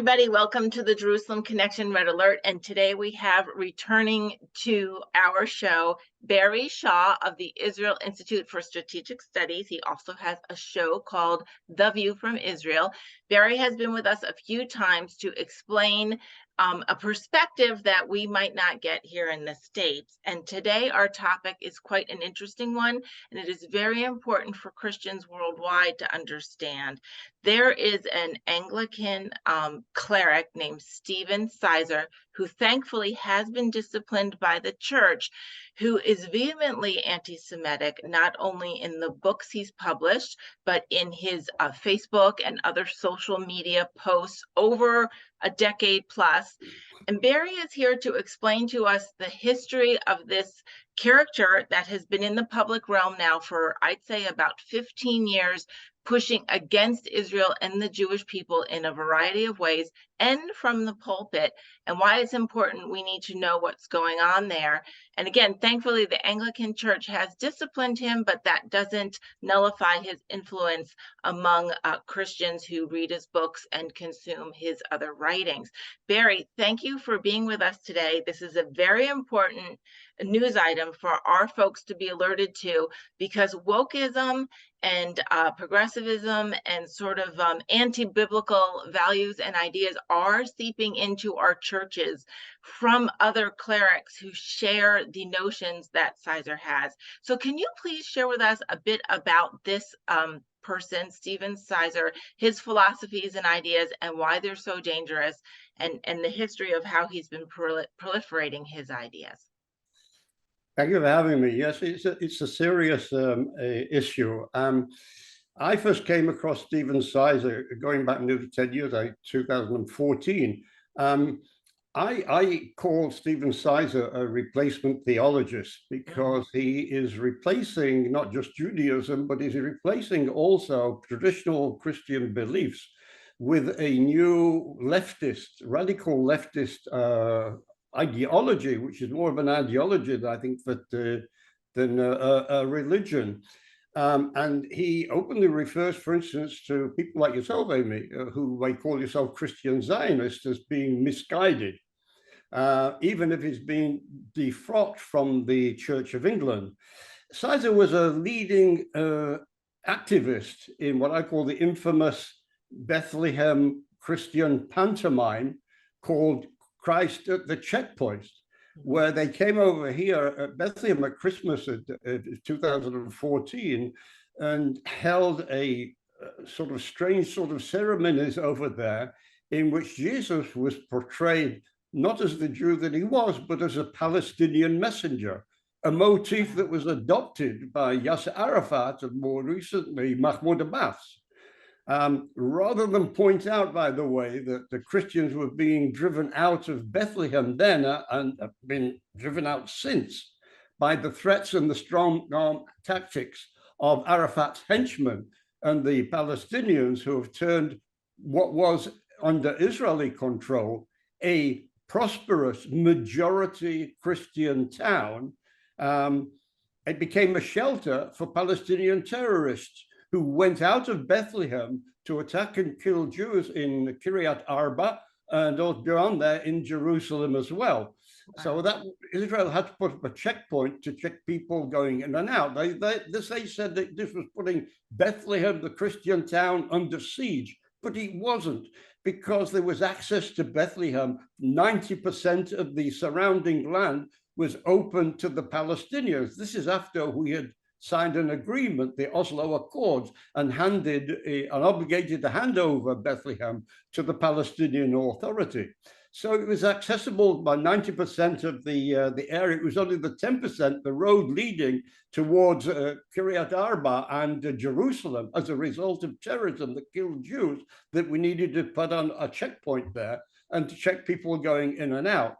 everybody. Welcome to the Jerusalem Connection Red Alert. And today we have returning to our show, Barry Shaw of the Israel Institute for Strategic Studies. He also has a show called The View from Israel. Barry has been with us a few times to explain a perspective that we might not get here in the States. And today our topic is quite an interesting one, and it is very important for Christians worldwide to understand. There is an Anglican cleric named Stephen Sizer, who thankfully has been disciplined by the church, who is vehemently anti-Semitic, not only in the books he's published, but in his Facebook and other social media posts over a decade plus. And Barry is here to explain to us the history of this character that has been in the public realm now for, I'd say, about 15 years, pushing against Israel and the Jewish people in a variety of ways, and from the pulpit, and why it's important we need to know what's going on there. And again, thankfully, the Anglican Church has disciplined him, but that doesn't nullify his influence among Christians who read his books and consume his other writings. Barry, thank you for being with us today. This is a very important news item for our folks to be alerted to, because wokeism and progressivism and sort of anti-biblical values and ideas are seeping into our churches from other clerics who share the notions that Sizer has. So can you please share with us a bit about this person, Stephen Sizer, his philosophies and ideas, and why they're so dangerous, and the history of how he's been proliferating his ideas? Thank you for having me. Yes, it's a serious issue. I first came across Stephen Sizer going back nearly 10 years, 2014. I call Stephen Sizer a replacement theologist, because he is replacing not just Judaism, but he's replacing also traditional Christian beliefs with a new leftist, radical leftist ideology, which is more of an ideology, I think, than a religion. And he openly refers, for instance, to people like yourself, Amy, who may call yourself Christian Zionists, as being misguided, even if he's been defrocked from the Church of England. Sizer was a leading activist in what I call the infamous Bethlehem Christian pantomime called Christ at the Checkpoint, where they came over here at Bethlehem at Christmas of 2014 and held a sort of strange sort of ceremonies over there, in which Jesus was portrayed not as the Jew that he was, but as a Palestinian messenger, a motif that was adopted by Yasser Arafat and more recently Mahmoud Abbas. Rather than point out, by the way, that the Christians were being driven out of Bethlehem then and have been driven out since by the threats and the strong arm tactics of Arafat's henchmen and the Palestinians, who have turned what was under Israeli control a prosperous majority Christian town. It became a shelter for Palestinian terrorists who went out of Bethlehem to attack and kill Jews in Kiryat Arba and beyond there in Jerusalem as well. So that Israel had to put up a checkpoint to check people going in and out. They said that this was putting Bethlehem, the Christian town, under siege, but it wasn't, because there was access to Bethlehem. 90% of the surrounding land was open to the Palestinians. This is after we had signed an agreement, the Oslo Accords, and obligated to hand over Bethlehem to the Palestinian Authority. So it was accessible by 90% of the area. It was only the 10%, the road leading towards Kiryat Arba and Jerusalem, as a result of terrorism that killed Jews, that we needed to put on a checkpoint there and to check people going in and out.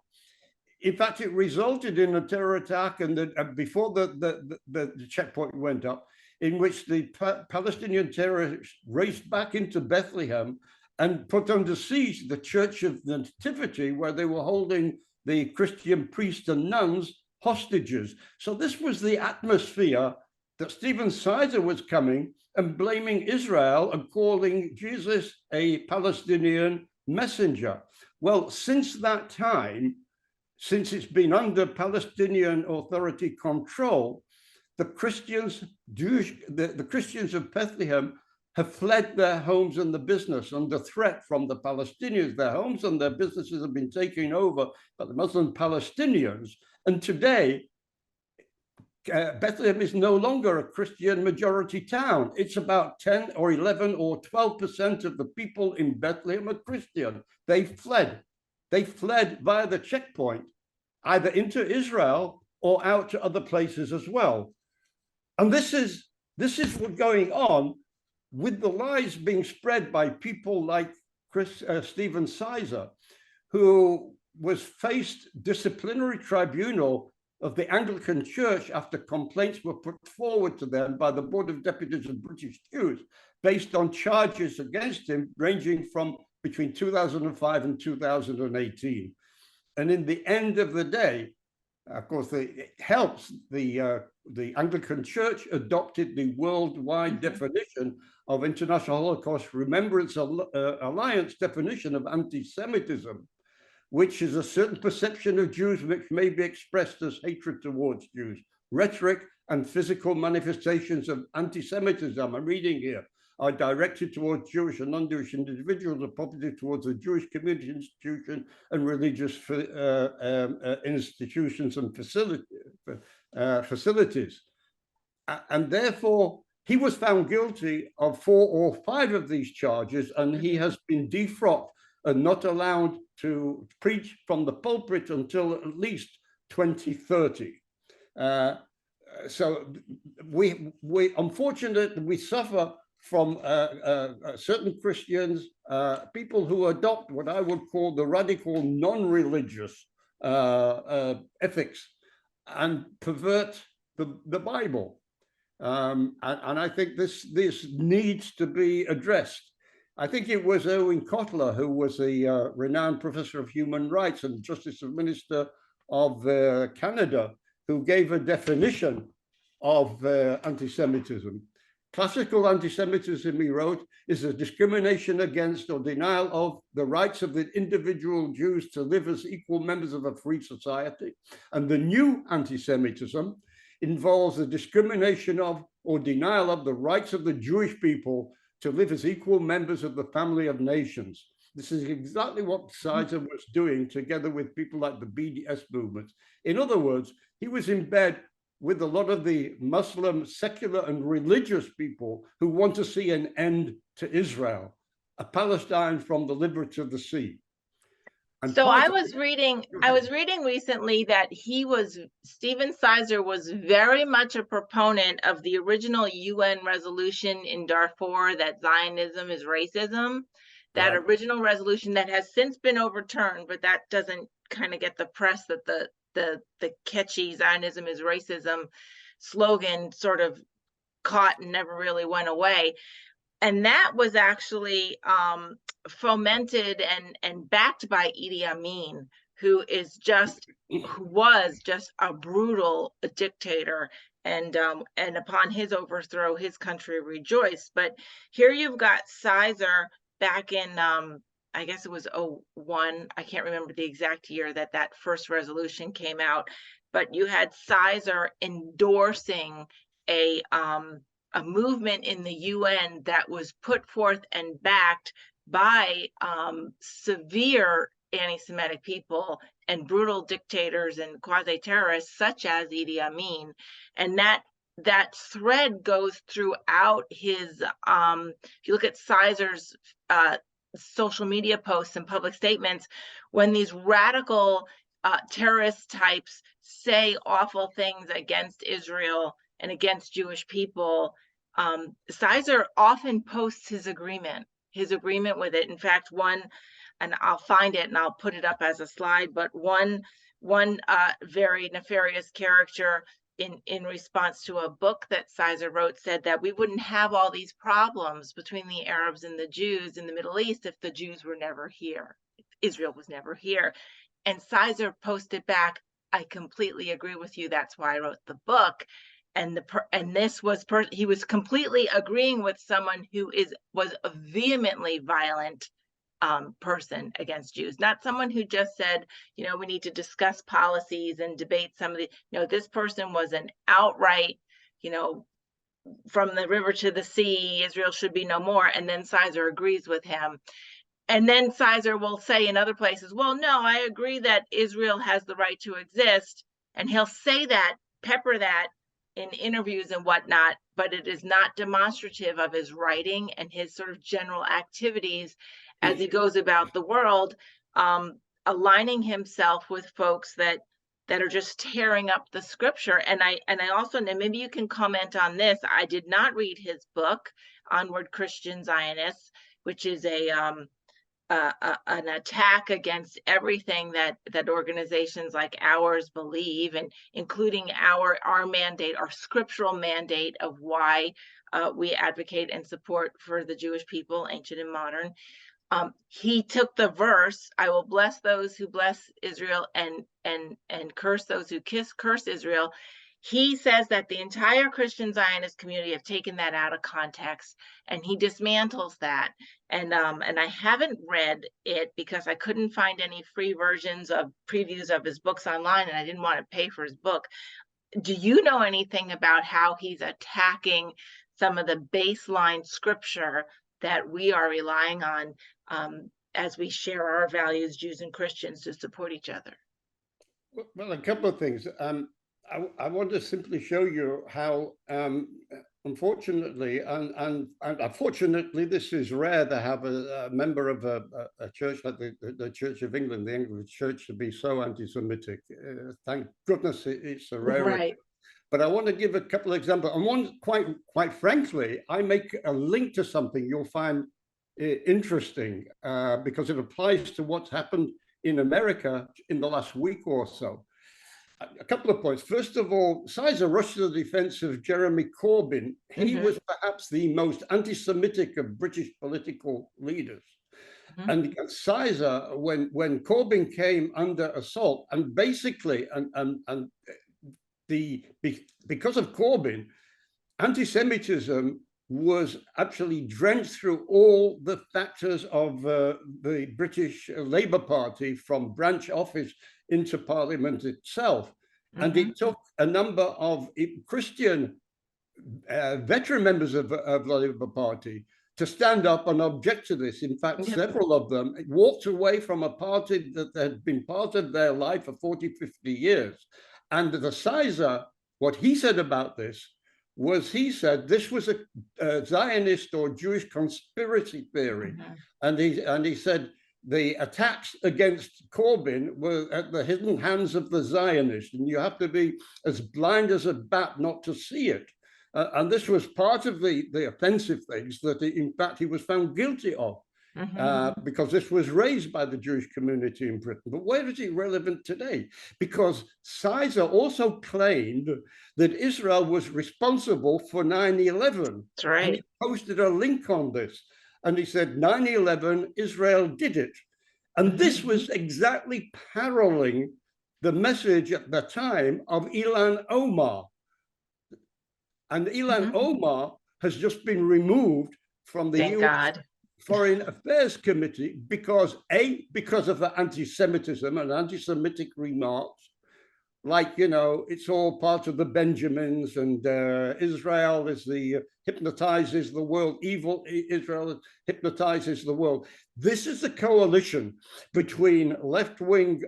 In fact, it resulted in a terror attack, and before the checkpoint went up, in which the Palestinian terrorists raced back into Bethlehem and put under siege the Church of the Nativity, where they were holding the Christian priests and nuns hostages. So this was the atmosphere that Stephen Sizer was coming and blaming Israel and calling Jesus a Palestinian messenger. Well, since that time, since it's been under Palestinian Authority control, the Christians of Bethlehem have fled their homes and the business under threat from the Palestinians. Their homes and their businesses have been taken over by the Muslim Palestinians. And today, Bethlehem is no longer a Christian majority town. It's about 10 or 11 or 12% of the people in Bethlehem are Christian. They fled. They fled via the checkpoint, either into Israel or out to other places as well. And this is what's going on with the lies being spread by people like Stephen Sizer, who was faced disciplinary tribunal of the Anglican Church after complaints were put forward to them by the Board of Deputies of British Jews based on charges against him ranging from between 2005 and 2018. And in the end of the day, of course, it helps the Anglican Church adopted the worldwide definition of International Holocaust Remembrance Alliance definition of anti-Semitism, which is a certain perception of Jews which may be expressed as hatred towards Jews, rhetoric and physical manifestations of anti-Semitism, I'm reading here, are directed towards Jewish and non-Jewish individuals or property towards the Jewish community, institution, and religious institutions and facilities. And therefore, he was found guilty of 4 or 5 of these charges, and he has been defrocked and not allowed to preach from the pulpit until at least 2030. So we unfortunately, we suffer from certain Christians, people who adopt what I would call the radical non-religious ethics and pervert the Bible. And I think this needs to be addressed. I think it was Erwin Kotler, who was a renowned professor of human rights and Justice Minister of Canada, who gave a definition of anti-Semitism. Classical anti-Semitism, he wrote, is a discrimination against or denial of the rights of the individual Jews to live as equal members of a free society. And the new anti-Semitism involves the discrimination of or denial of the rights of the Jewish people to live as equal members of the family of nations. This is exactly what Sizer was doing together with people like the BDS movement. In other words, he was in bed with a lot of the Muslim, secular and religious people who want to see an end to Israel, a Palestine from the river to the sea. And so I was reading recently that Stephen Sizer was very much a proponent of the original UN resolution in Darfur that Zionism is racism, that original resolution that has since been overturned, but that doesn't kind of get the press that the catchy Zionism is racism slogan sort of caught and never really went away. And that was actually fomented and backed by Idi Amin, who was just a brutal dictator. And upon his overthrow, his country rejoiced. But here you've got Sizer back in, I guess it was 2001. I can't remember the exact year that first resolution came out. But you had Sizer endorsing a movement in the UN that was put forth and backed by severe anti-Semitic people and brutal dictators and quasi-terrorists such as Idi Amin. And that thread goes throughout his, if you look at Sizer's social media posts and public statements, when these radical terrorist types say awful things against Israel and against Jewish people, Sizer often posts his agreement with it. In fact, and I'll find it and I'll put it up as a slide, but one very nefarious character in response to a book that Sizer wrote said that we wouldn't have all these problems between the Arabs and the Jews in the Middle East if the Jews were never here, if Israel was never here. And Sizer posted back, I completely agree with you. That's why I wrote the book. And he was completely agreeing with someone who was vehemently violent person against Jews, not someone who just said, you know, we need to discuss policies and debate some of the, you know, this person was an outright, you know, from the river to the sea, Israel should be no more. And then Sizer agrees with him. And then Sizer will say in other places, well, no, I agree that Israel has the right to exist. And he'll say that, pepper that in interviews and whatnot, but it is not demonstrative of his writing and his sort of general activities as he goes about the world, aligning himself with folks that are just tearing up the scripture. And I also, and maybe you can comment on this, I did not read his book, Onward Christian Zionists, which is an attack against everything that organizations like ours believe, and including our mandate, our scriptural mandate of why we advocate and support for the Jewish people, ancient and modern. He took the verse, I will bless those who bless Israel and curse those who curse Israel. He says that the entire Christian Zionist community have taken that out of context, and he dismantles that. And I haven't read it because I couldn't find any free versions of previews of his books online, and I didn't want to pay for his book. Do you know anything about how he's attacking some of the baseline scripture that we are relying on as we share our values, Jews and Christians, to support each other? Well, a couple of things. I want to simply show you how, unfortunately, and unfortunately, this is rare to have a member of a church like the Church of England, the Anglican Church, to be so anti-Semitic. Thank goodness it's a rarity. Right. But I want to give a couple of examples. And one, quite frankly, I make a link to something you'll find interesting because it applies to what's happened in America in the last week or so. A couple of points. First of all, Sizer rushed to the defense of Jeremy Corbyn. He was perhaps the most anti-Semitic of British political leaders. And Sizer, when Corbyn came under assault, and basically, because of Corbyn, anti-Semitism was actually drenched through all the factors of the British Labour Party, from branch office into Parliament itself. And it took a number of Christian veteran members of the Labour Party to stand up and object to this. In fact, several of them walked away from a party that had been part of their life for 40, 50 years. And the Sizer, what he said about this was, he said this was a Zionist or Jewish conspiracy theory. And he said the attacks against Corbyn were at the hidden hands of the Zionists, and you have to be as blind as a bat not to see it. And this was part of the offensive things that, in fact, he was found guilty of. Because this was raised by the Jewish community in Britain. But where is it relevant today? Because Sizer also claimed that Israel was responsible for 9/11. That's right. And he posted a link on this. And he said, 9/11, Israel did it. And this was exactly paralleling the message at the time of Ilhan Omar. And Ilhan Omar has just been removed from the US Foreign Affairs Committee because of the anti-Semitism and anti-Semitic remarks, like, you know, it's all part of the Benjamins, and Israel is hypnotizes the world, evil Israel hypnotizes the world. This is a coalition between left-wing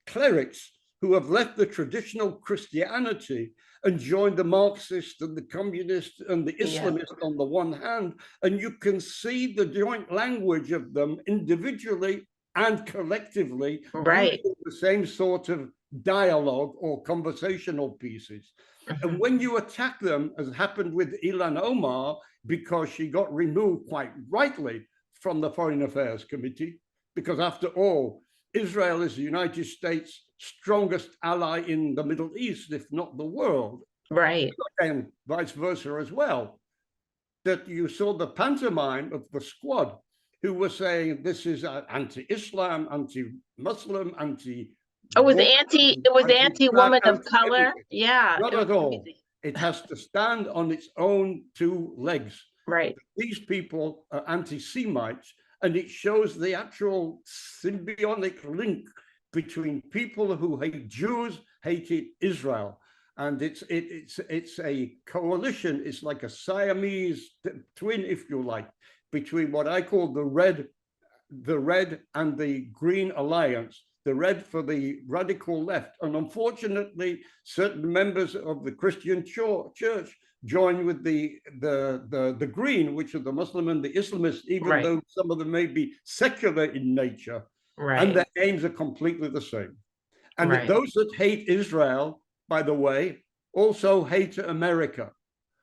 clerics who have left the traditional Christianity and joined the Marxists and the communists and the Islamists on the one hand. And you can see the joint language of them individually and collectively, the same sort of dialogue or conversational pieces. And when you attack them, as happened with Ilhan Omar, because she got removed quite rightly from the Foreign Affairs Committee, because after all, Israel is the United States' strongest ally in the Middle East, if not the world. And vice versa as well. That you saw the pantomime of the squad who were saying this is anti-Islam, anti-Muslim, anti. It was anti-woman of color. Yeah. Not at all. It has to stand on its own two legs. Right. These people are anti-Semites, and it shows the actual symbiotic link between people who hate Jews, hated Israel. And it's a coalition. It's like a Siamese twin, if you like, between what I call the red and the green alliance. The red for the radical left, and unfortunately, certain members of the Christian church join with the green, which are the Muslim and the Islamists, even though some of them may be secular in nature, and their aims are completely the same. And those that hate Israel, by the way, also hate America,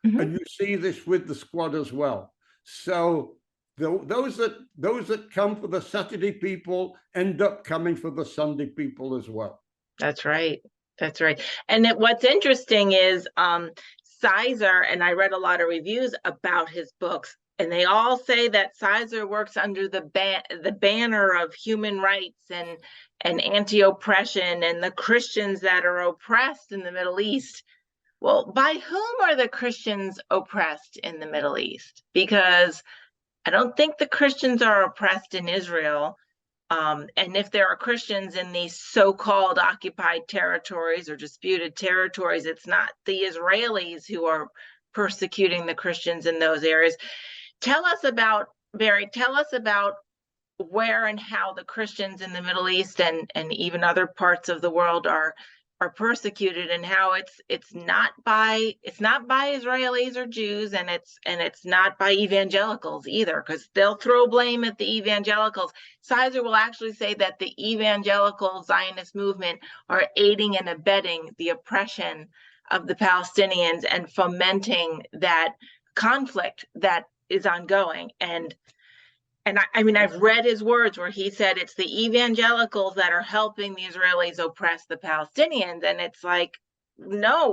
and you see this with the Squad as well. So those that come for the Saturday people end up coming for the Sunday people as well. That's right. That's right. And what's interesting is Sizer, and I read a lot of reviews about his books, and they all say that Sizer works under the banner of human rights and anti-oppression and the Christians that are oppressed in the Middle East. Well, by whom are the Christians oppressed in the Middle East? Because I don't think the Christians are oppressed in Israel. And if there are Christians in these so-called occupied territories or disputed territories, it's not the Israelis who are persecuting the Christians in those areas. Barry, tell us about where and how the Christians in the Middle East and even other parts of the world are persecuted, and how it's not by Israelis or Jews, and it's not by evangelicals either, because they'll throw blame at the evangelicals. Sizer will actually say that the evangelical Zionist movement are aiding and abetting the oppression of the Palestinians and fomenting that conflict that is ongoing. And I mean, I've read his words where he said it's the evangelicals that are helping the Israelis oppress the Palestinians. And it's like, no,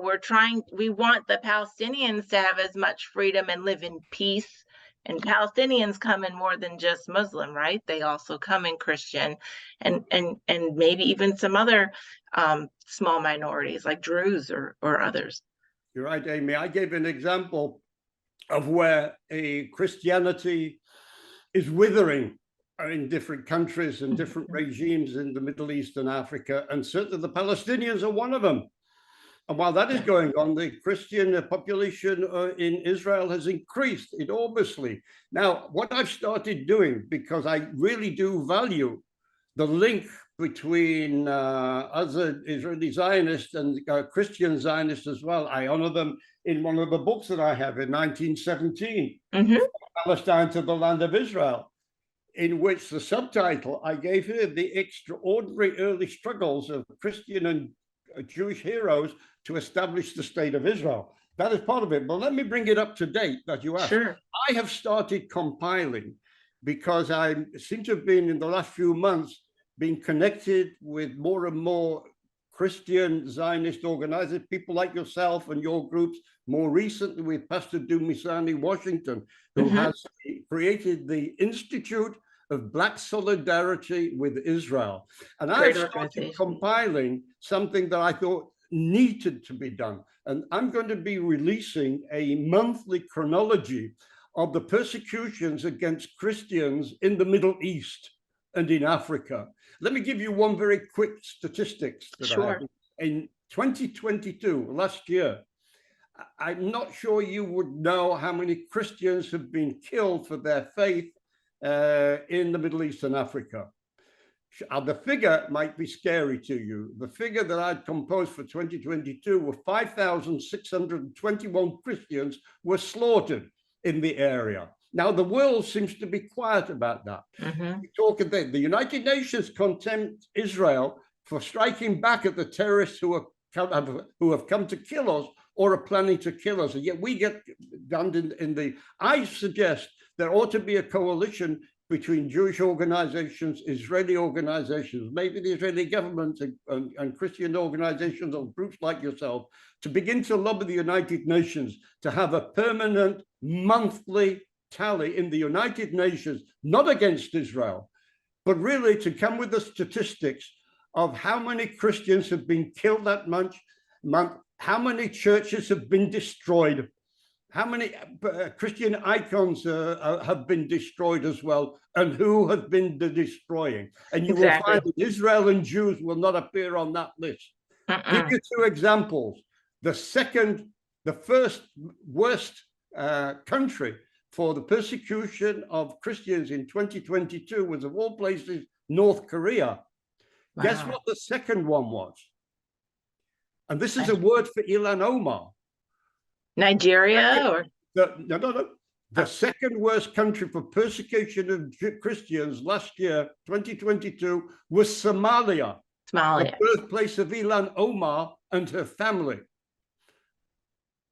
we want the Palestinians to have as much freedom and live in peace. And Palestinians come in more than just Muslim, right? They also come in Christian and maybe even some other small minorities like Druze or others. You're right, Amy. I gave an example of where a Christianity is withering in different countries and different regimes in the Middle East and Africa, and certainly the Palestinians are one of them. And while that is going on, the Christian population in Israel has increased enormously. Now, what I've started doing, because I really do value the link between us Israeli Zionists and Christian Zionists as well, I honor them in one of the books that I have in 1917. Palestine to the Land of Israel, in which the subtitle I gave here, the extraordinary early struggles of Christian and Jewish heroes to establish the state of Israel. That is part of it. But let me bring it up to date that you asked. Sure. I have started compiling, because I seem to have been in the last few months being connected with more and more Christian Zionist organizers, people like yourself and your groups, more recently with Pastor Dumisani Washington, who has created the Institute of Black Solidarity with Israel. And I started compiling something that I thought needed to be done. And I'm going to be releasing a monthly chronology of the persecutions against Christians in the Middle East and in Africa. Let me give you one very quick statistics that I have. In 2022, last year, I'm not sure you would know how many Christians have been killed for their faith in the Middle East and Africa. The figure might be scary to you. The figure that I'd composed for 2022 were 5,621 Christians were slaughtered in the area. Now, the world seems to be quiet about that. We talk about the United Nations condemned Israel for striking back at the terrorists who have come to kill us or are planning to kill us. And yet we get done in the... I suggest there ought to be a coalition between Jewish organizations, Israeli organizations, maybe the Israeli government and Christian organizations or groups like yourself, to begin to lobby the United Nations to have a permanent monthly tally in the United Nations, not against Israel, but really to come with the statistics of how many Christians have been killed that month, how many churches have been destroyed, How many Christian icons have been destroyed as well, and who have been the destroying? And you will find that Israel and Jews will not appear on that list. Give you two examples. The first worst country for the persecution of Christians in 2022 was, of all places, North Korea. Wow. Guess what the second one was? And this is a word for Ilhan Omar. Nigeria? No. The second worst country for persecution of Christians last year, 2022, was Somalia. The birthplace of Ilhan Omar and her family.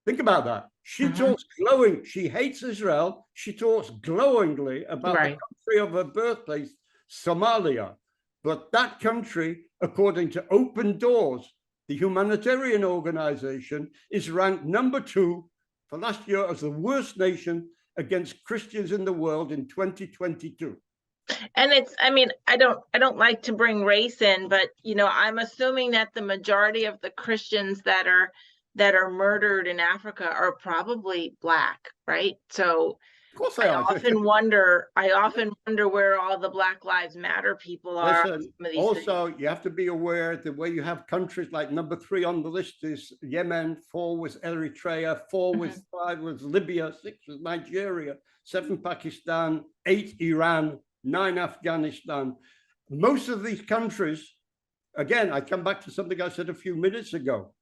Think about that. She talks glowing. She hates Israel. She talks glowingly about the country of her birthplace, Somalia. But that country, according to Open Doors, the humanitarian organization, is ranked number 2 for last year as the worst nation against Christians in the world in 2022. And it's, I mean, I don't like to bring race in, but, you know, I'm assuming that the majority of the Christians that are murdered in Africa are probably Black, right? So of course I often wonder where all the Black Lives Matter people are. Listen, also, you have to be aware that where you have countries like number 3 on the list is Yemen, 4 was Eritrea, 4 was 5 was Libya, 6 was Nigeria, 7 Pakistan, 8 Iran, 9 Afghanistan. Most of these countries, again, I come back to something I said a few minutes ago,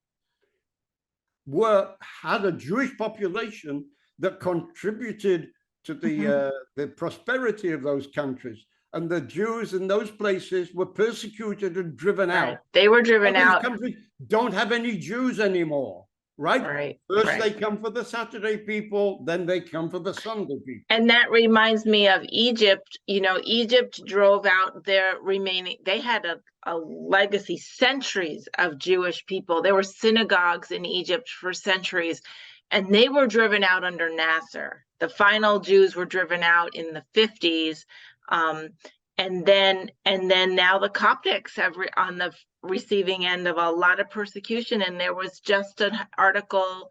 had a Jewish population that contributed to the prosperity of those countries. And the Jews in those places were persecuted and driven out. They were driven out. These countries don't have any Jews anymore, right? First they come for the Saturday people, then they come for the Sunday people. And that reminds me of Egypt. You know, Egypt drove out their remaining, they had a legacy, centuries of Jewish people. There were synagogues in Egypt for centuries, and they were driven out under Nasser. The final Jews were driven out in the 50s. And then now the Coptics have on the receiving end of a lot of persecution. And there was just an article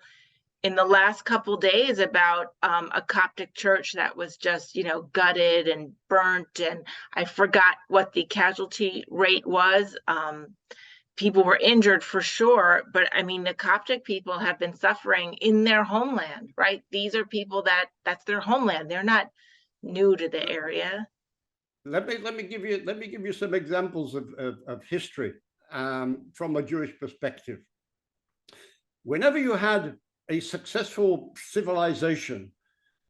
in the last couple days about a Coptic church that was just, you know, gutted and burnt. And I forgot what the casualty rate was. People were injured for sure, but I mean, the Coptic people have been suffering in their homeland, right? These are people that's their homeland. They're not new to the area. Let me give you some examples of history from a Jewish perspective. Whenever you had a successful civilization,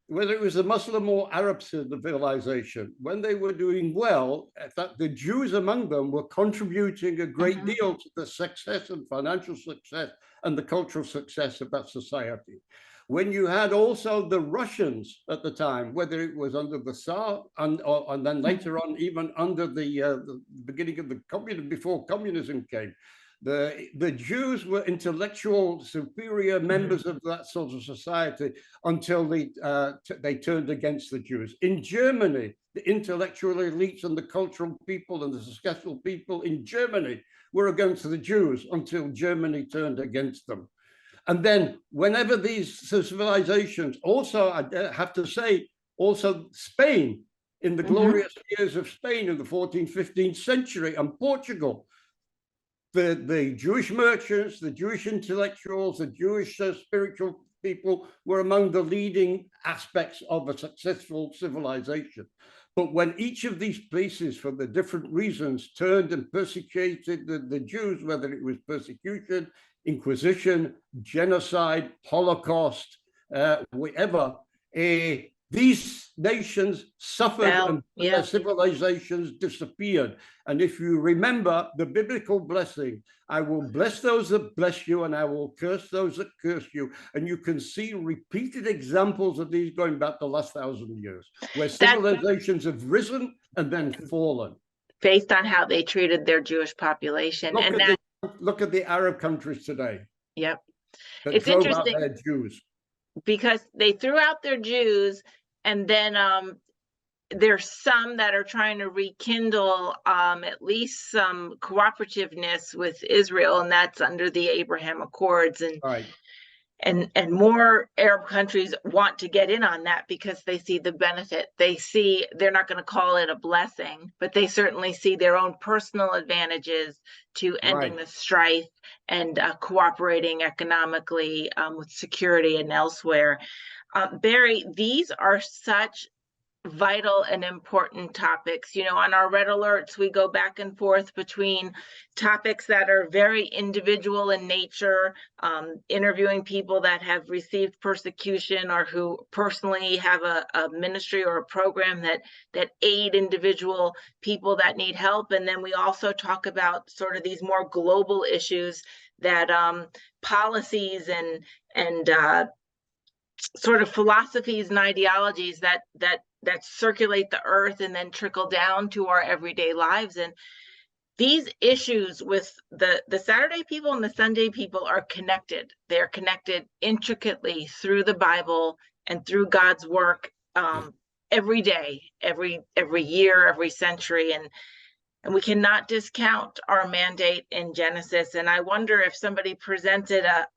whether it was a Muslim or Arab civilization, when they were doing well, that the Jews among them were contributing a great deal to the success and financial success and the cultural success of that society. When you had also the Russians at the time, whether it was under the Tsar and then later on even under the beginning of the communism, before communism came, the Jews were intellectual superior members of that sort of society until they turned against the Jews. In Germany, the intellectual elites and the cultural people and the successful people in Germany were against the Jews until Germany turned against them. And then whenever these civilizations, also I have to say, also Spain, in the glorious years of Spain in the 14th, 15th century, and Portugal, the Jewish merchants, the Jewish intellectuals, the Jewish spiritual people were among the leading aspects of a successful civilization. But when each of these places, for the different reasons, turned and persecuted the Jews, whether it was persecution, Inquisition, genocide, Holocaust, whatever, these nations suffered and their civilizations disappeared. And if you remember the biblical blessing, I will bless those that bless you and I will curse those that curse you. And you can see repeated examples of these going back the last 1,000 years, where civilizations have risen and then fallen. Based on how they treated their Jewish population. Look at the Arab countries today. Yep. It's interesting. Their Jews. Because they threw out their Jews, and then there's some that are trying to rekindle at least some cooperativeness with Israel, and that's under the Abraham Accords. and more Arab countries want to get in on that because they see the benefit. They see, they're not going to call it a blessing, but they certainly see their own personal advantages to ending the strife and cooperating economically with security and elsewhere. Barry, these are such vital and important topics. You know, on our red alerts, we go back and forth between topics that are very individual in nature, interviewing people that have received persecution or who personally have a ministry or a program that aid individual people that need help. And then we also talk about sort of these more global issues that policies and sort of philosophies and ideologies that circulate the earth and then trickle down to our everyday lives. And these issues with the Saturday people and the Sunday people are connected. They're connected intricately through the Bible and through God's work every day, every year, every century. And we cannot discount our mandate in Genesis. And I wonder if somebody presented a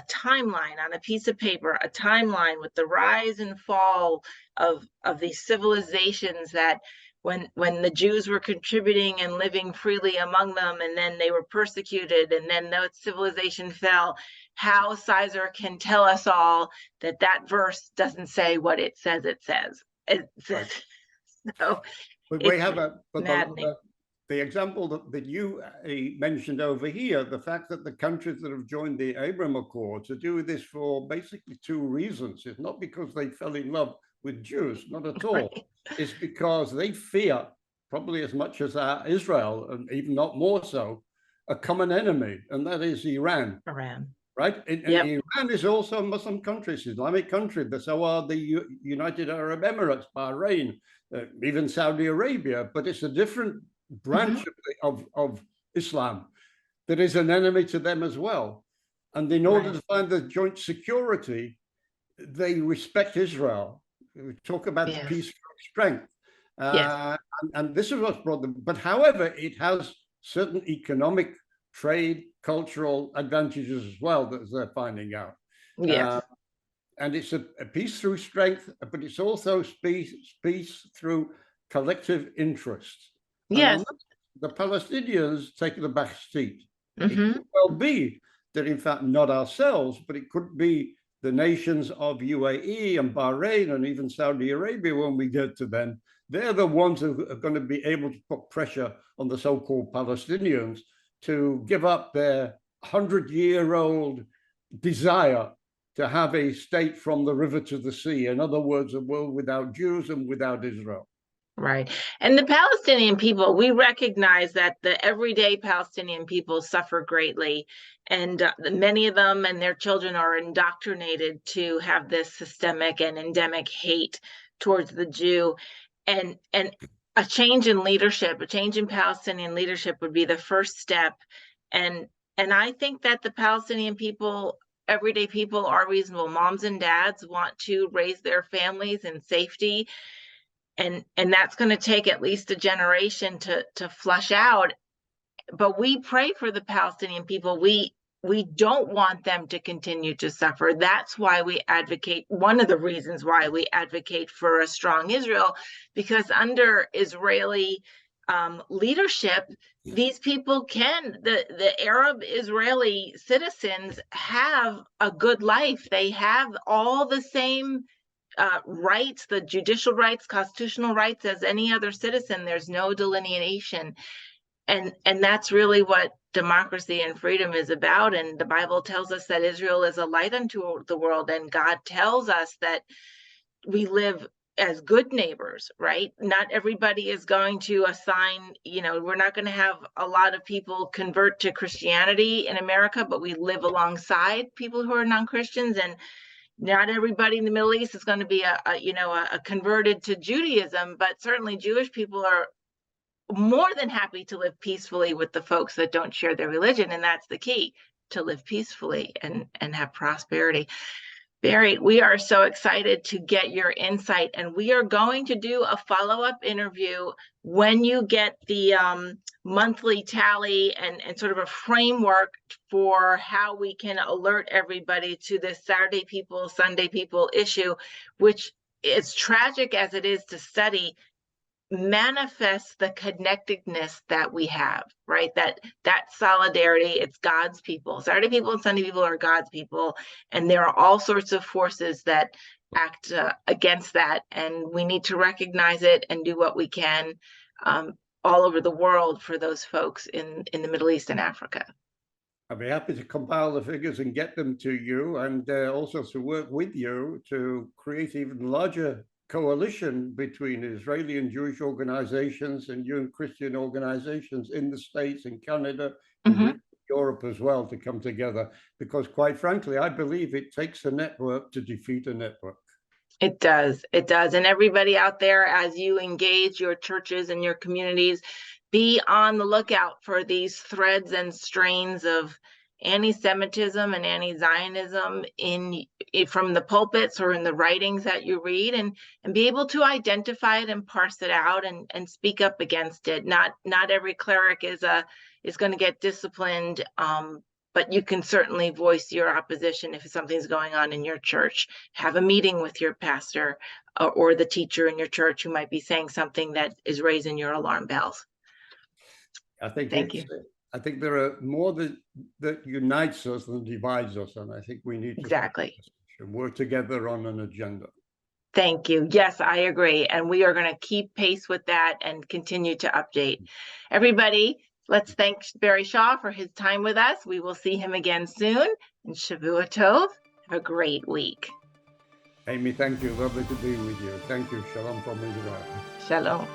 timeline on a piece of paper, a timeline with the rise and fall of these civilizations that when the Jews were contributing and living freely among them, and then they were persecuted, and then that civilization fell, how Sizer can tell us all that verse doesn't say what it says it says. So but we have maddening. The example that you mentioned over here, the fact that the countries that have joined the Abraham Accords are doing this for basically two reasons. It's not because they fell in love with Jews, not at all. Right. It's because they fear, probably as much as Israel, and even not more so, a common enemy, and that is Iran. Right? And Iran is also a Muslim country, it's an Islamic country. So are the United Arab Emirates, Bahrain, even Saudi Arabia, but it's a different branch of Islam that is an enemy to them as well. And in order to find the joint security, they respect Israel. We talk about the peace strength. And this is what's brought them. But however, it has certain economic, trade, cultural advantages as well that they're finding out. And it's a peace through strength, but it's also peace through collective interest. Yes. The Palestinians take the back seat. It could well be that, in fact, not ourselves, but it could be the nations of UAE and Bahrain and even Saudi Arabia, when we get to them. They're the ones who are going to be able to put pressure on the so-called Palestinians to give up their 100-year-old desire to have a state from the river to the sea. In other words, a world without Jews and without Israel. Right. And the Palestinian people, we recognize that the everyday Palestinian people suffer greatly. And many of them and their children are indoctrinated to have this systemic and endemic hate towards the Jew. And a change in leadership, a change in Palestinian leadership would be the first step. And I think that the Palestinian people, everyday people, are reasonable. Moms and dads want to raise their families in safety. And that's going to take at least a generation to flush out. But we pray for the Palestinian people. We don't want them to continue to suffer. That's why we advocate, one of the reasons why we advocate for a strong Israel, because under Israeli leadership, these people the Arab Israeli citizens have a good life. They have all the same rights, the judicial rights, constitutional rights as any other citizen. There's no delineation. And that's really what democracy and freedom is about. And the Bible tells us that Israel is a light unto the world. And God tells us that we live as good neighbors, right? Not everybody is going to assign, we're not going to have a lot of people convert to Christianity in America, but we live alongside people who are non-Christians. And not everybody in the Middle East is going to be a converted to Judaism, but certainly Jewish people are more than happy to live peacefully with the folks that don't share their religion. And that's the key, to live peacefully and have prosperity. Barry, we are so excited to get your insight, and we are going to do a follow-up interview when you get the monthly tally and sort of a framework for how we can alert everybody to this Saturday people, Sunday people issue, which is tragic as it is to study, manifests the connectedness that we have, right? That solidarity, it's God's people. Saturday people and Sunday people are God's people, and there are all sorts of forces that act against that, and we need to recognize it and do what we can all over the world for those folks in the Middle East and Africa. I'll be happy to compile the figures and get them to you, and also to work with you to create even larger coalition between Israeli and Jewish organizations and Christian organizations in the States and Canada and Europe as well to come together, because quite frankly, I believe it takes a network to defeat a network. It does. It does. And everybody out there, as you engage your churches and your communities, be on the lookout for these threads and strains of anti-Semitism and anti-Zionism from the pulpits or in the writings that you read, and be able to identify it and parse it out and speak up against it. Not every cleric is going to get disciplined, but you can certainly voice your opposition if something's going on in your church. Have a meeting with your pastor or the teacher in your church who might be saying something that is raising your alarm bells. Thank you. I think there are more that unites us than divides us, and I think we need to work together on an agenda. Thank you. Yes, I agree. And we are going to keep pace with that and continue to update. Everybody, let's thank Barry Shaw for his time with us. We will see him again soon. And Shavua Tov. Have a great week. Amy, thank you. Lovely to be with you. Thank you. Shalom from Israel. Shalom.